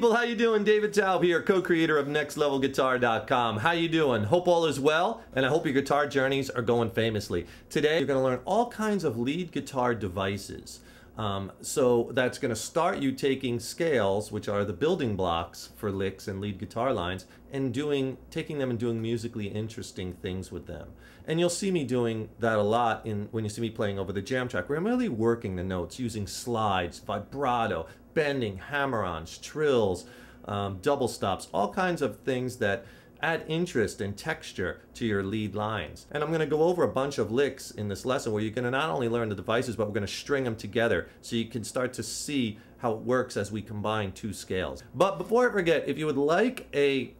people, how you doing? David Taub here, co-creator of NextLevelGuitar.com. How you doing? Hope all is well, and I hope your guitar journeys are going famously. Today, you're going to learn all kinds of lead guitar devices. So that's going to start you taking scales, which are the building blocks for licks and lead guitar lines, and taking them and doing musically interesting things with them. And you'll see me doing that a lot when you see me playing over the jam track, where I'm really working the notes using slides, vibrato, bending, hammer-ons, trills, double stops, all kinds of things that add interest and texture to your lead lines. And I'm going to go over a bunch of licks in this lesson where you're going to not only learn the devices, but we're going to string them together so you can start to see how it works as we combine two scales. But before I forget, if you would like a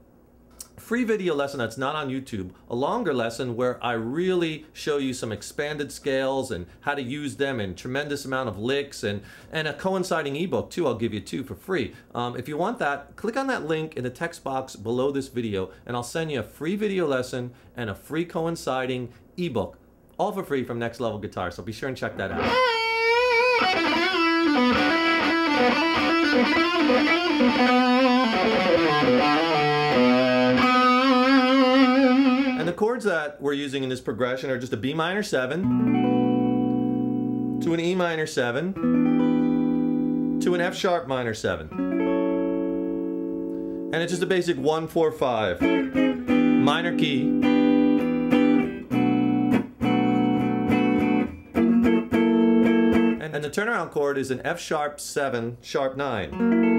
free video lesson that's not on YouTube, a longer lesson where I really show you some expanded scales and how to use them and tremendous amount of licks, and a coinciding ebook too, I'll give you two for free. If you want that, click on that link in the text box below this video and I'll send you a free video lesson and a free coinciding ebook, all for free from Next Level Guitar, so be sure and check that out. And the chords that we're using in this progression are just a B minor 7 to an E minor 7 to an F sharp minor 7. And it's just a basic 1, 4, 5 minor key. And the turnaround chord is an F sharp 7 sharp 9.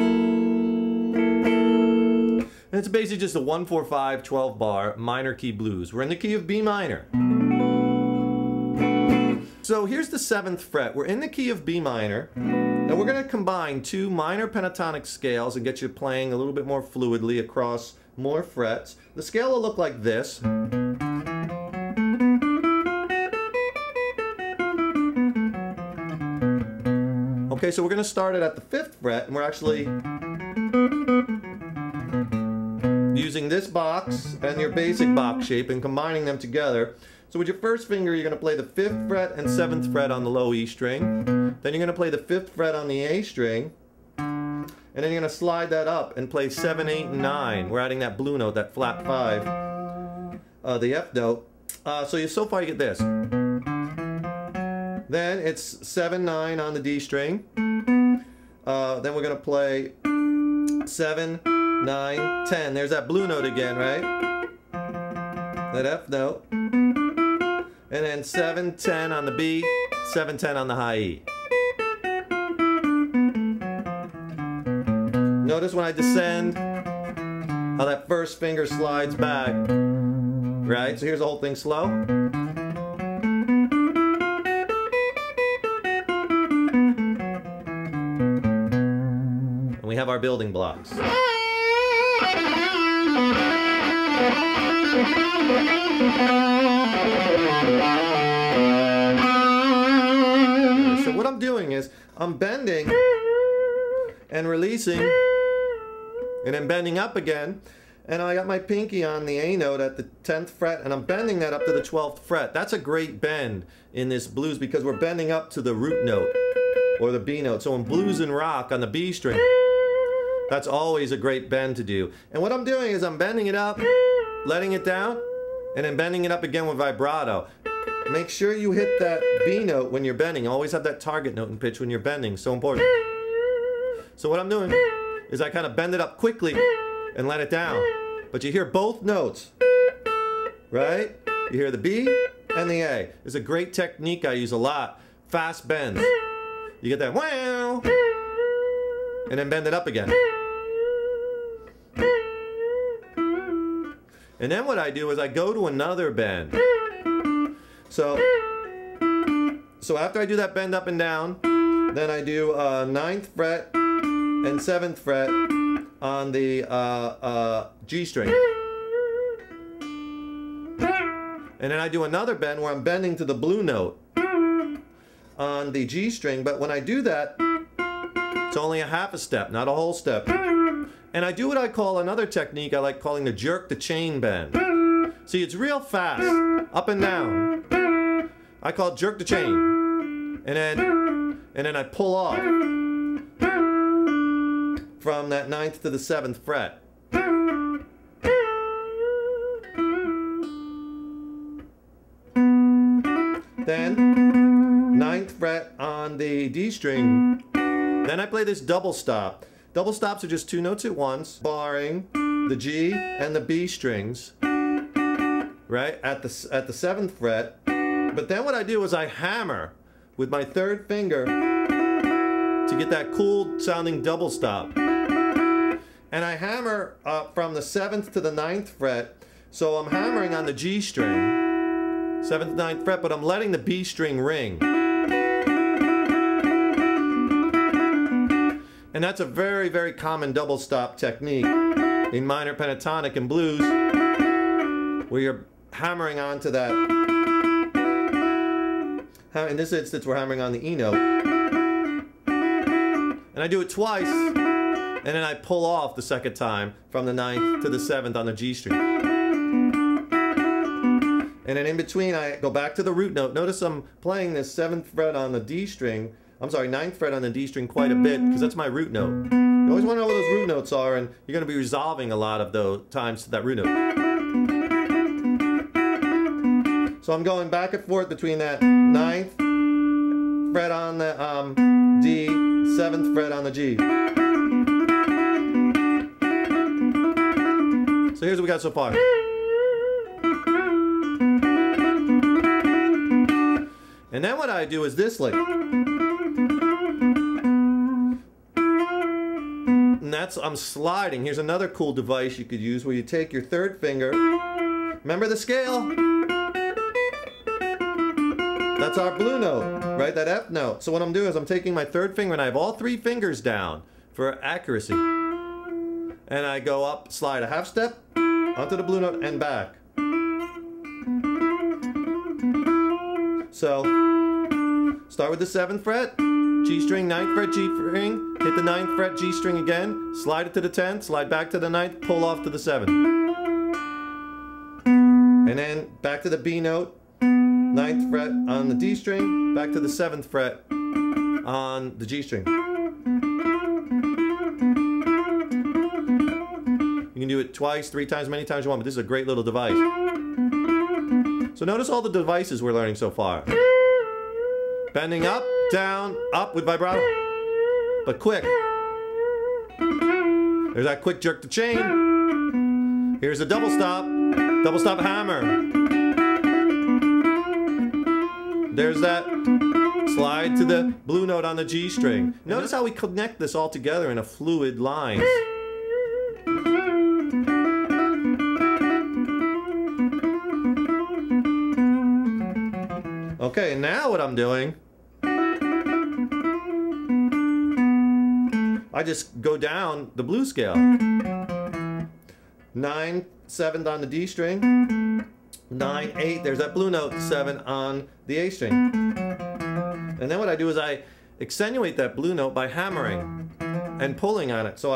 And it's basically just a 1, 4, 5, 12 bar minor key blues. We're in the key of B minor. So here's the 7th fret. We're in the key of B minor, and we're going to combine two minor pentatonic scales and get you playing a little bit more fluidly across more frets. The scale will look like this. Okay, so we're going to start it at the 5th fret, and we're actually using this box and your basic box shape and combining them together. So with your first finger, you're going to play the 5th fret and 7th fret on the low E string. Then you're going to play the 5th fret on the A string. And then you're going to slide that up and play 7, 8, and 9. We're adding that blue note, that flat 5, the F note. So far you get this. Then it's 7, 9 on the D string. Then we're going to play 7, 9, 10. There's that blue note again, right? That F note. And then 7, 10 on the B, 7, 10 on the high E. Notice when I descend, how that first finger slides back. Right? So here's the whole thing slow. And we have our building blocks. So what I'm doing is I'm bending and releasing and then bending up again, and I got my pinky on the A note at the 10th fret and I'm bending that up to the 12th fret. That's a great bend in this blues because we're bending up to the root note or the B note. So in blues and rock on the B string, that's always a great bend to do. And what I'm doing is I'm bending it up, letting it down, and then bending it up again with vibrato. Make sure you hit that B note when you're bending. Always have that target note and pitch when you're bending. So important. So what I'm doing is I kind of bend it up quickly and let it down. But you hear both notes, right? You hear the B and the A. It's a great technique I use a lot. Fast bends. You get that wow, and then bend it up again. And then what I do is I go to another bend. So after I do that bend up and down, then I do 9th fret and 7th fret on the G string. And then I do another bend where I'm bending to the blue note on the G string, but when I do that, it's only a half a step, not a whole step. And I do what I call another technique I like calling the jerk the chain bend. See, it's real fast, up and down. I call it jerk the chain. And then I pull off. from that 9th to the 7th fret. Then 9th fret on the D string. Then I play this double stop. Double stops are just 2 notes at once, barring the G and the B strings, right, at the 7th fret. But then what I do is I hammer with my 3rd finger to get that cool sounding double stop. And I hammer from the 7th to the 9th fret, so I'm hammering on the G string, 7th, 9th fret, but I'm letting the B string ring. And that's a very, very common double stop technique in minor pentatonic and blues, where you're hammering onto that. In this instance, we're hammering on the E note. And I do it twice, and then I pull off the 2nd time from the 9th to the 7th on the G string. And then in between, I go back to the root note. Notice I'm playing this 7th fret on the D string. I'm sorry, 9th fret on the D string quite a bit, because that's my root note. You always want to know what those root notes are, and you're going to be resolving a lot of those times to that root note. So I'm going back and forth between that 9th fret on the D, 7th fret on the G. So here's what we got so far. And then what I do is this lick. And that's, I'm sliding. Here's another cool device you could use where you take your 3rd finger. Remember the scale? That's our blue note, right? That F note. So what I'm doing is I'm taking my 3rd finger and I have all 3 fingers down for accuracy. And I go up, slide a half step onto the blue note and back. So, start with the 7th fret, G string, 9th fret, G string, hit the 9th fret, G string again, slide it to the 10th, slide back to the 9th, pull off to the 7th. And then back to the B note, 9th fret on the D string, back to the 7th fret on the G string. You can do it twice, 3 times, many times you want, but this is a great little device. So notice all the devices we're learning so far. Bending up, down, up with vibrato, but quick. There's that quick jerk the chain. Here's a double stop hammer. There's that slide to the blue note on the G string. Notice how we connect this all together in a fluid line. Okay, and now what I'm doing, I just go down the blues scale. 9, 7th on the D string, 9, 8, there's that blue note, 7 on the A string. And then what I do is I accentuate that blue note by hammering and pulling on it. So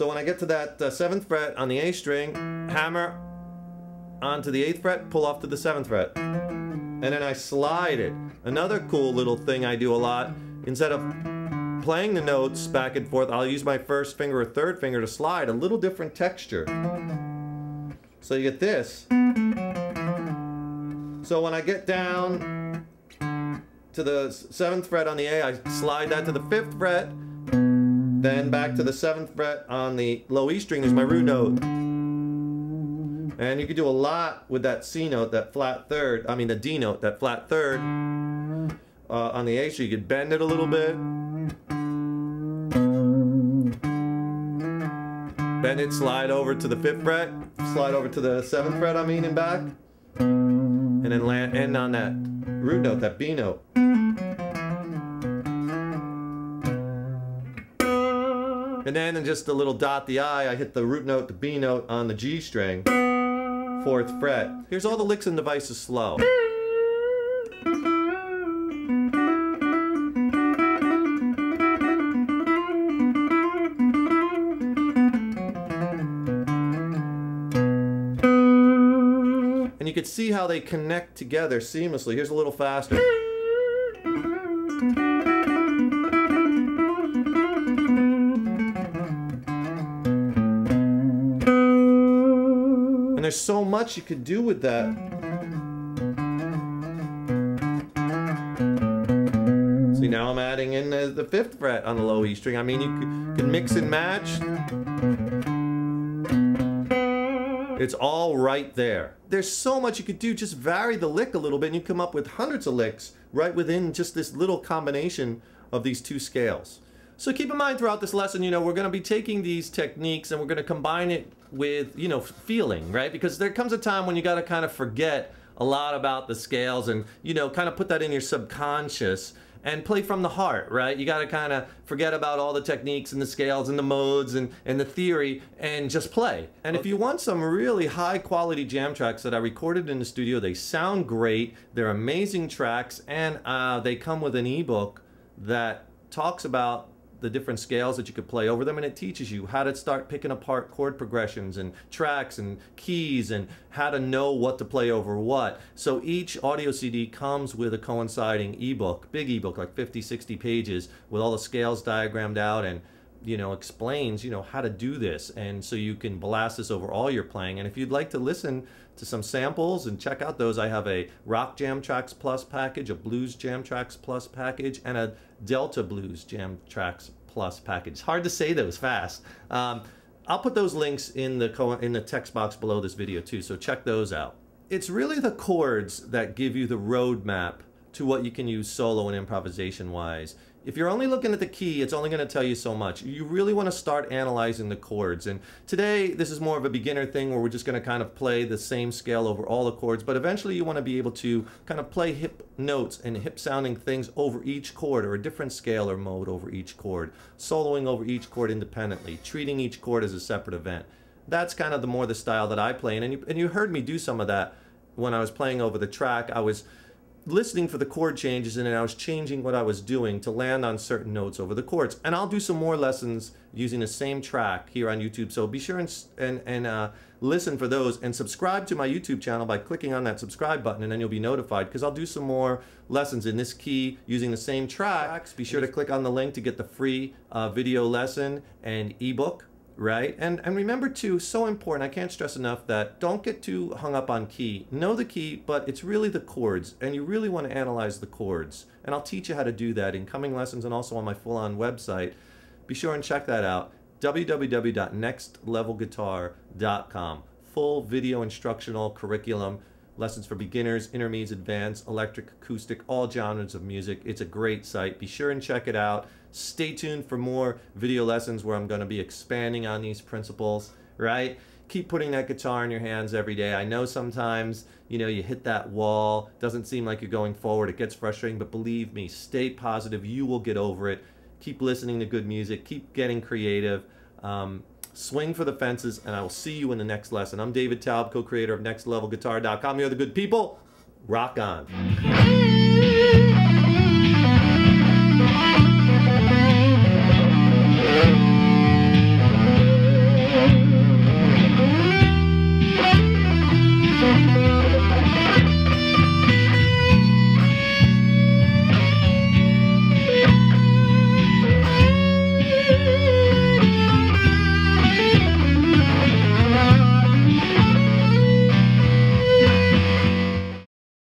when I get to that 7th fret on the A string, hammer onto the 8th fret, pull off to the 7th fret. And then I slide it. Another cool little thing I do a lot, instead of playing the notes back and forth, I'll use my 1st finger or 3rd finger to slide, a little different texture. So you get this. So when I get down to the 7th fret on the A, I slide that to the 5th fret, then back to the 7th fret on the low E string, there's my root note. And you can do a lot with that C note, that flat 3rd, I mean the D note, that flat 3rd on the A string. You could bend it a little bit. Bend it, slide over to the 5th fret, slide over to the 7th fret, I mean, and back. And then end on that root note, that B note. And then just a little dot the I hit the root note, the B note on the G string. 4th fret. Here's all the licks and devices slow. And you can see how they connect together seamlessly. Here's a little faster. there's so much you could do with that. See, now I'm adding in the 5th fret on the low E string. I mean, you can mix and match. It's all right there. There's so much you could do. Just vary the lick a little bit and you come up with hundreds of licks right within just this little combination of these two scales. So keep in mind throughout this lesson, you know, we're going to be taking these techniques and we're going to combine it with, you know, feeling, right? Because there comes a time when you got to kind of forget a lot about the scales and, you know, kind of put that in your subconscious and play from the heart, right? You got to kind of forget about all the techniques and the scales and the modes and the theory and just play. And if you want some really high quality jam tracks that I recorded in the studio, they sound great, they're amazing tracks, and they come with an ebook that talks about the different scales that you could play over them, and it teaches you how to start picking apart chord progressions and tracks and keys and how to know what to play over what. So each audio CD comes with a coinciding ebook, big ebook, like 50, 60 pages with all the scales diagrammed out and, you know, explains, you know, how to do this. And so you can blast this over all your playing. And if you'd like to listen to some samples and check out those, I have a Rock Jam Tracks Plus package, a Blues Jam Tracks Plus package, and a Delta Blues Jam Tracks Plus package. Hard to say those fast. I'll put those links in the text box below this video too, so check those out. It's really the chords that give you the roadmap to what you can use solo and improvisation wise. If you're only looking at the key, it's only going to tell you so much. You really want to start analyzing the chords. And today, this is more of a beginner thing where we're just going to kind of play the same scale over all the chords. But eventually, you want to be able to kind of play hip notes and hip sounding things over each chord, or a different scale or mode over each chord, soloing over each chord independently, treating each chord as a separate event. That's kind of the style that I play in. And you heard me do some of that when I was playing over the track. I was listening for the chord changes and then I was changing what I was doing to land on certain notes over the chords. And I'll do some more lessons using the same track here on YouTube, so be sure and listen for those, and subscribe to my YouTube channel by clicking on that subscribe button, and then you'll be notified because I'll do some more lessons in this key using the same tracks. Be sure to click on the link to get the free video lesson and ebook. Right? And remember too, so important, I can't stress enough that don't get too hung up on key. Know the key, but it's really the chords, and you really want to analyze the chords. And I'll teach you how to do that in coming lessons and also on my full-on website. Be sure and check that out, www.nextlevelguitar.com. Full video instructional curriculum, lessons for beginners, intermediate, advanced, electric, acoustic, all genres of music. It's a great site. Be sure and check it out. Stay tuned for more video lessons where I'm going to be expanding on these principles, right? Keep putting that guitar in your hands every day. I know sometimes, you know, you hit that wall, doesn't seem like you're going forward, it gets frustrating, but believe me, stay positive, you will get over it. Keep listening to good music, keep getting creative, swing for the fences, and I will see you in the next lesson. I'm David Taub, co-creator of NextLevelGuitar.com. You're the good people. Rock on.